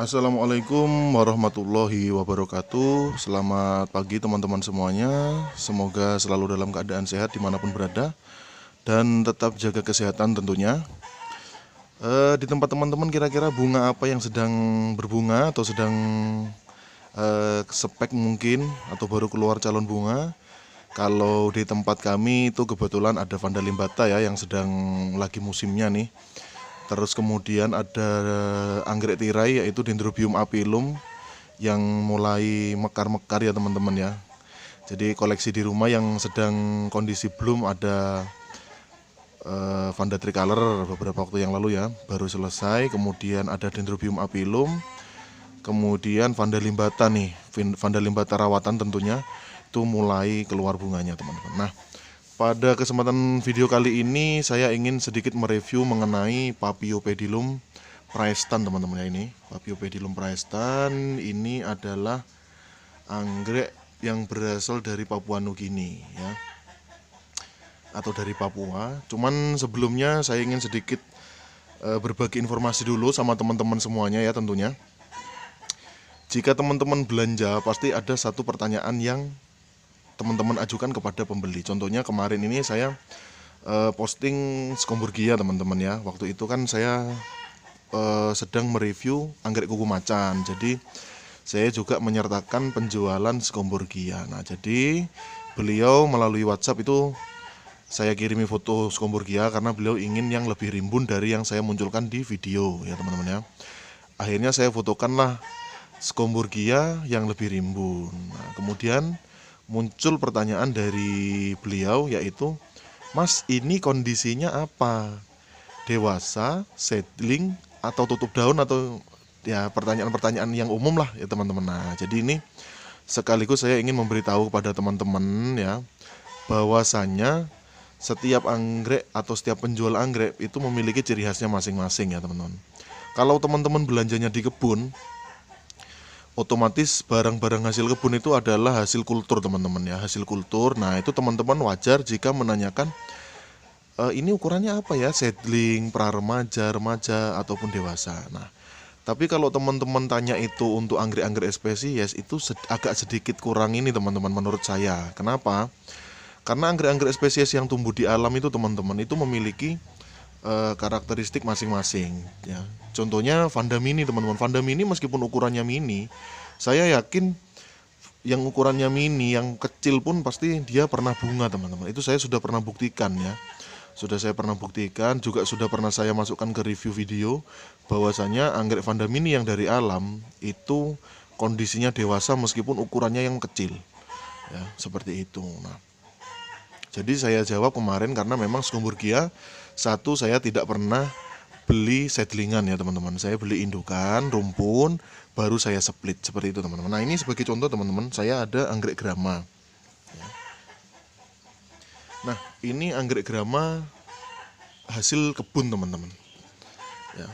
Assalamualaikum warahmatullahi wabarakatuh. Selamat pagi teman-teman semuanya. Semoga selalu dalam keadaan sehat dimanapun berada dan tetap jaga kesehatan tentunya. Di tempat teman-teman kira-kira bunga apa yang sedang berbunga atau sedang spek mungkin atau baru keluar calon bunga? Kalau di tempat kami itu kebetulan ada Vanda limbata ya yang sedang lagi musimnya nih. Terus kemudian ada anggrek tirai yaitu Dendrobium apilum yang mulai mekar-mekar ya teman-teman ya. Jadi koleksi di rumah yang sedang kondisi bloom ada Vanda tricolor beberapa waktu yang lalu ya, baru selesai. Kemudian ada Dendrobium apilum, kemudian Vanda limbata nih, Vanda limbata rawatan tentunya itu mulai keluar bunganya teman-teman. Nah, pada kesempatan video kali ini saya ingin sedikit mereview mengenai Paphiopedilum praestan teman-teman ya ini. Paphiopedilum praestan ini adalah anggrek yang berasal dari Papua Nugini ya. Atau dari Papua. Cuman sebelumnya saya ingin sedikit berbagi informasi dulu sama teman-teman semuanya ya tentunya. Jika teman-teman belanja pasti ada satu pertanyaan yang teman-teman ajukan kepada pembeli. Contohnya kemarin ini saya posting Scomburgia teman-teman ya. Waktu itu kan saya sedang mereview anggrek kuku macan. Jadi saya juga menyertakan penjualan Scomburgia. Nah, jadi beliau melalui WhatsApp itu saya kirimi foto Scomburgia karena beliau ingin yang lebih rimbun dari yang saya munculkan di video ya teman-teman ya. Akhirnya saya fotokanlah Scomburgia yang lebih rimbun. Nah, kemudian muncul pertanyaan dari beliau yaitu, "Mas, ini kondisinya apa? Dewasa, seedling, atau tutup daun?" Atau ya pertanyaan-pertanyaan yang umum lah ya teman-teman. Nah, jadi ini sekaligus saya ingin memberitahu kepada teman-teman ya bahwasanya setiap anggrek atau setiap penjual anggrek itu memiliki ciri khasnya masing-masing ya teman-teman. Kalau teman-teman belanjanya di kebun, otomatis barang-barang hasil kebun itu adalah hasil kultur teman-teman ya, hasil kultur. Nah, itu teman-teman wajar jika menanyakan ini ukurannya apa ya, seedling, pra-remaja, remaja ataupun dewasa. Nah, tapi kalau teman-teman tanya itu untuk anggrek-anggrek spesies itu agak sedikit kurang ini teman-teman menurut saya. Kenapa? Karena anggrek-anggrek spesies yang tumbuh di alam itu teman-teman itu memiliki karakteristik masing-masing ya. Contohnya Vanda mini teman-teman. Vanda mini meskipun ukurannya mini, saya yakin yang ukurannya mini, yang kecil pun pasti dia pernah bunga teman-teman. Itu saya sudah pernah buktikan ya. Sudah saya pernah buktikan, juga sudah pernah saya masukkan ke review video bahwasanya anggrek Vanda mini yang dari alam itu kondisinya dewasa meskipun ukurannya yang kecil. Ya, seperti itu. Nah, jadi saya jawab kemarin karena memang Scomburgia satu saya tidak pernah beli seedlingan ya teman-teman. Saya beli indukan, rumpun, baru saya split seperti itu teman-teman. Nah, ini sebagai contoh teman-teman, saya ada anggrek grama. Nah, ini anggrek grama hasil kebun teman-teman. Ya.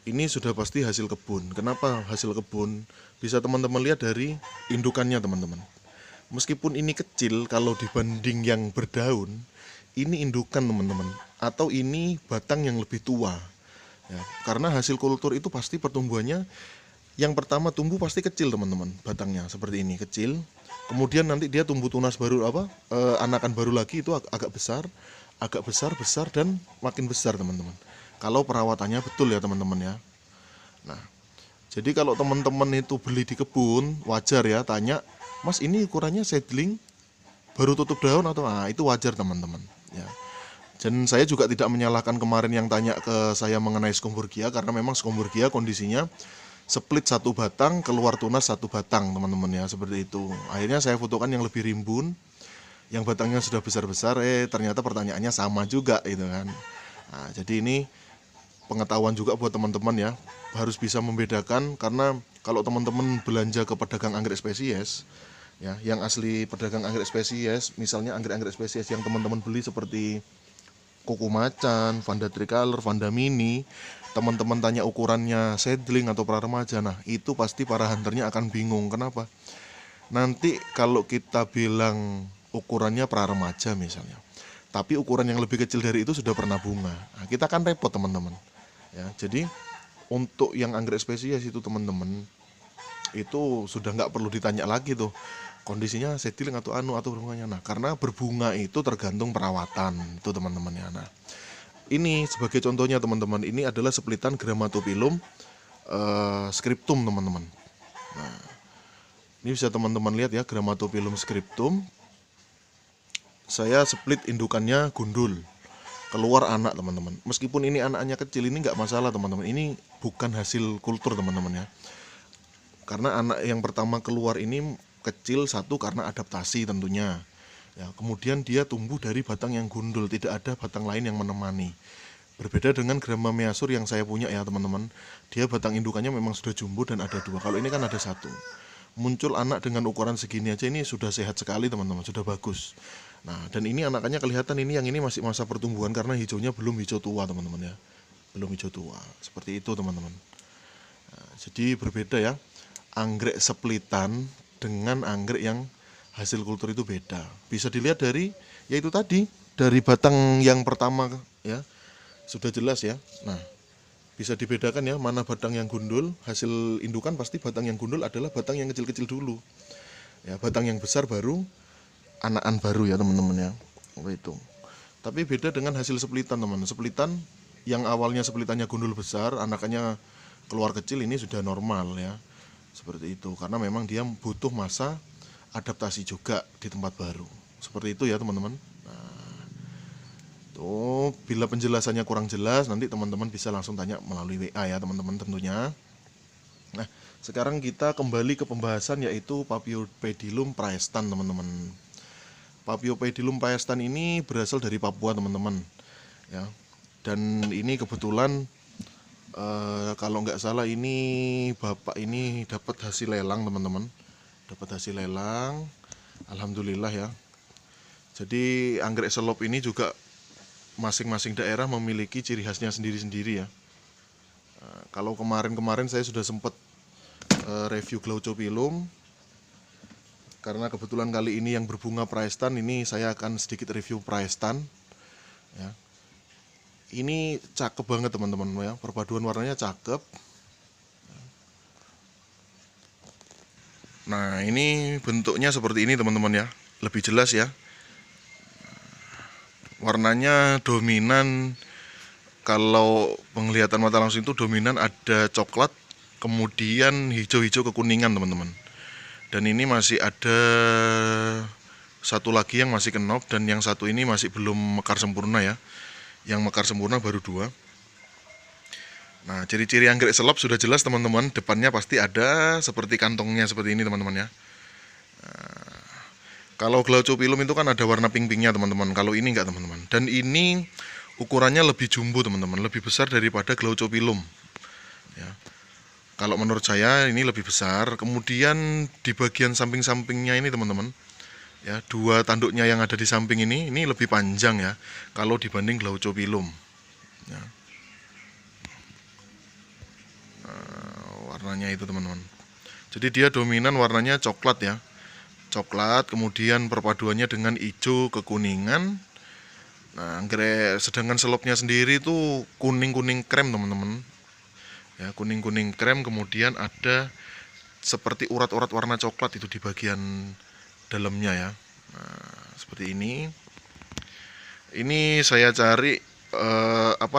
Ini sudah pasti hasil kebun. Kenapa hasil kebun? Bisa teman-teman lihat dari indukannya teman-teman. Meskipun ini kecil kalau dibanding yang berdaun, ini indukan teman-teman. Atau ini batang yang lebih tua. Ya, karena hasil kultur itu pasti pertumbuhannya yang pertama tumbuh pasti kecil teman-teman, batangnya seperti ini kecil. Kemudian nanti dia tumbuh tunas baru anakan baru lagi itu agak besar besar dan makin besar teman-teman. Kalau perawatannya betul ya teman-teman ya. Nah, jadi kalau teman-teman itu beli di kebun, wajar ya tanya, "Mas, ini ukurannya seedling baru tutup daun atau?" Ah, itu wajar teman-teman ya. Dan saya juga tidak menyalahkan kemarin yang tanya ke saya mengenai Scomburgia karena memang Scomburgia kondisinya split satu batang, keluar tunas satu batang teman-teman ya, seperti itu. Akhirnya saya fotokan yang lebih rimbun, yang batangnya sudah besar-besar, ternyata pertanyaannya sama juga gitu kan. Nah, jadi ini pengetahuan juga buat teman-teman ya, harus bisa membedakan karena kalau teman-teman belanja ke pedagang anggrek spesies ya, yang asli pedagang anggrek spesies, misalnya anggrek-anggrek spesies yang teman-teman beli seperti kuku macan, Vanda tricolor, Vanda mini, teman-teman tanya ukurannya seedling atau pra-remaja, nah itu pasti para hunternya akan bingung. Kenapa? Nanti kalau kita bilang ukurannya pra-remaja misalnya, tapi ukuran yang lebih kecil dari itu sudah pernah bunga, nah, kita kan repot teman-teman. Ya, jadi Untuk yang anggrek spesies itu teman-teman, itu sudah nggak perlu ditanya lagi tuh kondisinya seedling atau atau berbunganya. Nah, karena berbunga itu tergantung perawatan itu teman-teman ya. Nah, ini sebagai contohnya teman-teman, ini adalah splitan Grammatophyllum scriptum teman-teman. Nah, ini bisa teman-teman lihat ya, Grammatophyllum scriptum. Saya split indukannya gundul, keluar anak teman-teman. Meskipun ini anaknya kecil, ini nggak masalah teman-teman. Ini bukan hasil kultur teman-teman ya. Karena anak yang pertama keluar ini kecil, satu karena adaptasi tentunya. Ya, kemudian dia tumbuh dari batang yang gundul, tidak ada batang lain yang menemani. Berbeda dengan Gramma measur yang saya punya ya teman-teman. Dia batang indukannya memang sudah jumbo dan ada 2. Kalau ini kan ada 1. Muncul anak dengan ukuran segini aja, ini sudah sehat sekali teman-teman, sudah bagus. Nah, dan ini anakannya kelihatan, ini yang ini masih masa pertumbuhan karena hijaunya belum hijau tua teman-teman ya. Belum hijau tua. Seperti itu teman-teman. Nah, jadi berbeda ya. Anggrek splitan dengan anggrek yang hasil kultur itu beda. Bisa dilihat dari yaitu tadi, dari batang yang pertama ya. Sudah jelas ya. Nah, bisa dibedakan ya mana batang yang gundul, hasil indukan pasti batang yang gundul adalah batang yang kecil-kecil dulu. Ya, batang yang besar baru anakan baru ya teman-teman ya. Itu. Tapi beda dengan hasil splitan teman. Splitan yang awalnya splitannya gundul besar, anakannya keluar kecil, ini sudah normal ya. Seperti itu, karena memang dia butuh masa adaptasi juga di tempat baru. Seperti itu ya teman-teman. Nah, tuh, bila penjelasannya kurang jelas, nanti teman-teman bisa langsung tanya melalui WA ya teman-teman tentunya. Nah, sekarang kita kembali ke pembahasan, yaitu Paphiopedilum praestan teman-teman. Paphiopedilum praestan ini berasal dari Papua teman-teman ya. Dan ini kebetulan kalau nggak salah ini bapak ini dapat hasil lelang teman-teman, dapat hasil lelang, alhamdulillah ya. Jadi anggrek selop ini juga masing-masing daerah memiliki ciri khasnya sendiri-sendiri ya. Kalau kemarin-kemarin saya sudah sempat review Glaucophyllum, karena kebetulan kali ini yang berbunga praestan, ini saya akan sedikit review praestan ya. Ini cakep banget teman-teman ya, perpaduan warnanya cakep. Nah, ini bentuknya seperti ini teman-teman ya, lebih jelas ya. Warnanya dominan, kalau penglihatan mata langsung itu dominan ada coklat, kemudian hijau-hijau kekuningan teman-teman. Dan ini masih ada satu lagi yang masih kenop, dan yang satu ini masih belum mekar sempurna ya. Yang mekar sempurna baru 2. Nah, ciri-ciri anggrek selop sudah jelas teman-teman. Depannya pasti ada seperti kantongnya seperti ini teman-teman ya. Nah, kalau Glaucophyllum itu kan ada warna pink-pinknya teman-teman. Kalau ini enggak teman-teman. Dan ini ukurannya lebih jumbo teman-teman, lebih besar daripada Glaucophyllum ya. Kalau menurut saya ini lebih besar. Kemudian di bagian samping-sampingnya ini teman-teman ya, 2 tanduknya yang ada di samping ini lebih panjang ya kalau dibanding Glaucophyllum ya. Nah, warnanya itu teman-teman, jadi dia dominan warnanya coklat ya, coklat, kemudian perpaduannya dengan hijau kekuningan. Nah, anggrek sedangkan selopnya sendiri itu kuning-kuning krem teman-teman ya, kuning-kuning krem, kemudian ada seperti urat-urat warna coklat itu di bagian dalamnya ya. Nah, seperti ini. Ini saya cari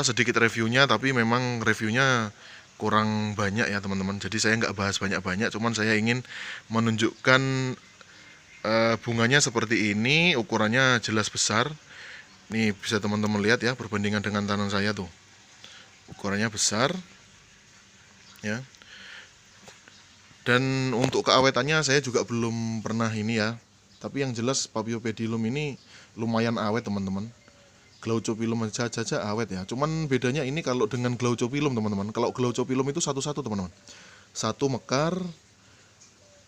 sedikit reviewnya, tapi memang reviewnya kurang banyak ya teman-teman. Jadi saya nggak bahas banyak-banyak, cuman saya ingin menunjukkan bunganya seperti ini, ukurannya jelas besar. Nih bisa teman-teman lihat ya, perbandingan dengan tangan saya tuh, ukurannya besar ya. Dan untuk keawetannya saya juga belum pernah ini ya. Tapi yang jelas Paphiopedilum ini lumayan awet teman-teman. Glaucophyllum saja awet ya. Cuman bedanya ini kalau dengan Glaucophyllum teman-teman. Kalau Glaucophyllum itu satu-satu teman-teman. Satu mekar,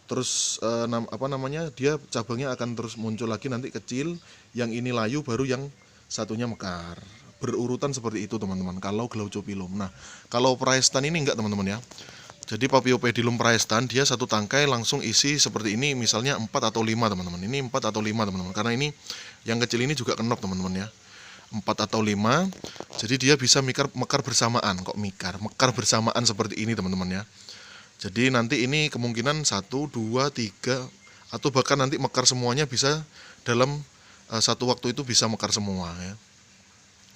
terus dia cabangnya akan terus muncul lagi nanti kecil. Yang ini layu, baru yang satunya mekar. Berurutan seperti itu teman-teman. Kalau Glaucophyllum. Nah, kalau praestan ini enggak teman-teman ya. Jadi Paphiopedilum praestan dia satu tangkai langsung isi seperti ini, misalnya 4 atau 5 teman-teman. Ini 4 atau 5 teman-teman. Karena ini yang kecil ini juga kenop teman-teman ya. 4 atau 5. Jadi dia bisa mekar bersamaan. Kok mekar bersamaan seperti ini teman-teman ya. Jadi nanti ini kemungkinan 1, 2, 3 atau bahkan nanti mekar semuanya bisa dalam satu waktu itu bisa mekar semua ya.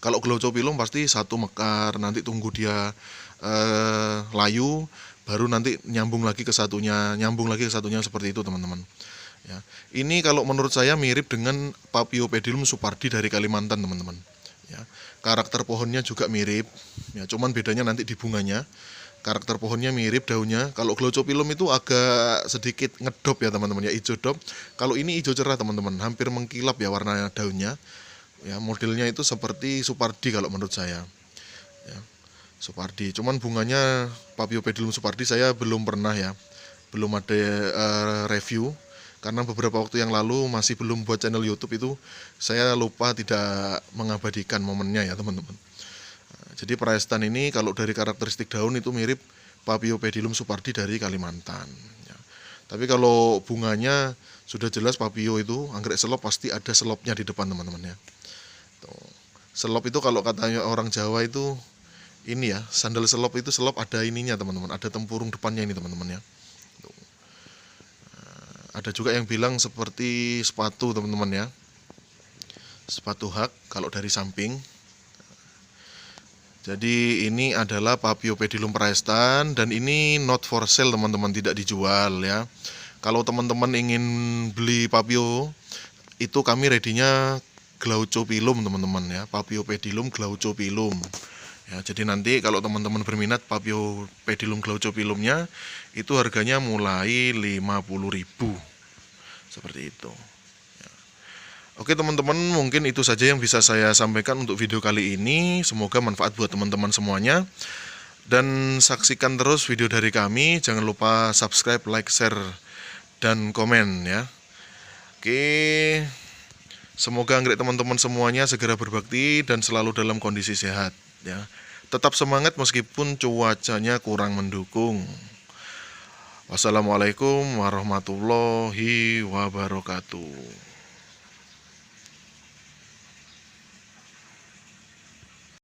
Kalau Glaucopilum pasti satu mekar, nanti tunggu dia layu, baru nanti nyambung lagi ke satunya seperti itu teman-teman. Ya. Ini kalau menurut saya mirip dengan Paphiopedilum supardi dari Kalimantan teman-teman. Ya. Karakter pohonnya juga mirip, ya, cuman bedanya nanti di bunganya. Karakter pohonnya mirip daunnya. Kalau Glaucopilum itu agak sedikit ngedop ya teman-teman ya, hijau dop. Kalau ini hijau cerah teman-teman, hampir mengkilap ya warna daunnya. Ya, modelnya itu seperti supardi kalau menurut saya. Ya, supardi. Cuman bunganya Paphiopedilum supardi saya belum pernah ya, belum ada review. Karena beberapa waktu yang lalu masih belum buat channel YouTube itu, saya lupa tidak mengabadikan momennya ya teman-teman. Jadi Praestan ini kalau dari karakteristik daun itu mirip Paphiopedilum supardi dari Kalimantan. Ya. Tapi kalau bunganya sudah jelas Paphio itu anggrek selop pasti ada selopnya di depan teman-teman ya. Tuh. Selop itu kalau katanya orang Jawa itu ini ya, sandal selop itu selop ada ininya teman-teman, ada tempurung depannya ini teman-teman ya. Tuh. Ada juga yang bilang seperti sepatu teman-teman ya, sepatu hak kalau dari samping. Jadi ini adalah Paphiopedilum praestan dan ini not for sale teman-teman, tidak dijual ya. Kalau teman-teman ingin beli Paphio itu kami ready-nya Glaucopilum teman-teman ya, Paphiopedilum Glaucopilum. Ya, jadi nanti kalau teman-teman berminat Paphiopedilum Glaucopilumnya itu harganya mulai 50.000 seperti itu. Oke teman-teman, mungkin itu saja yang bisa saya sampaikan untuk video kali ini. Semoga manfaat buat teman-teman semuanya. Dan saksikan terus video dari kami. Jangan lupa subscribe, like, share, dan komen ya. Oke, semoga anggrek teman-teman semuanya segera berbakti dan selalu dalam kondisi sehat ya. Tetap semangat meskipun cuacanya kurang mendukung. Wassalamualaikum warahmatullahi wabarakatuh.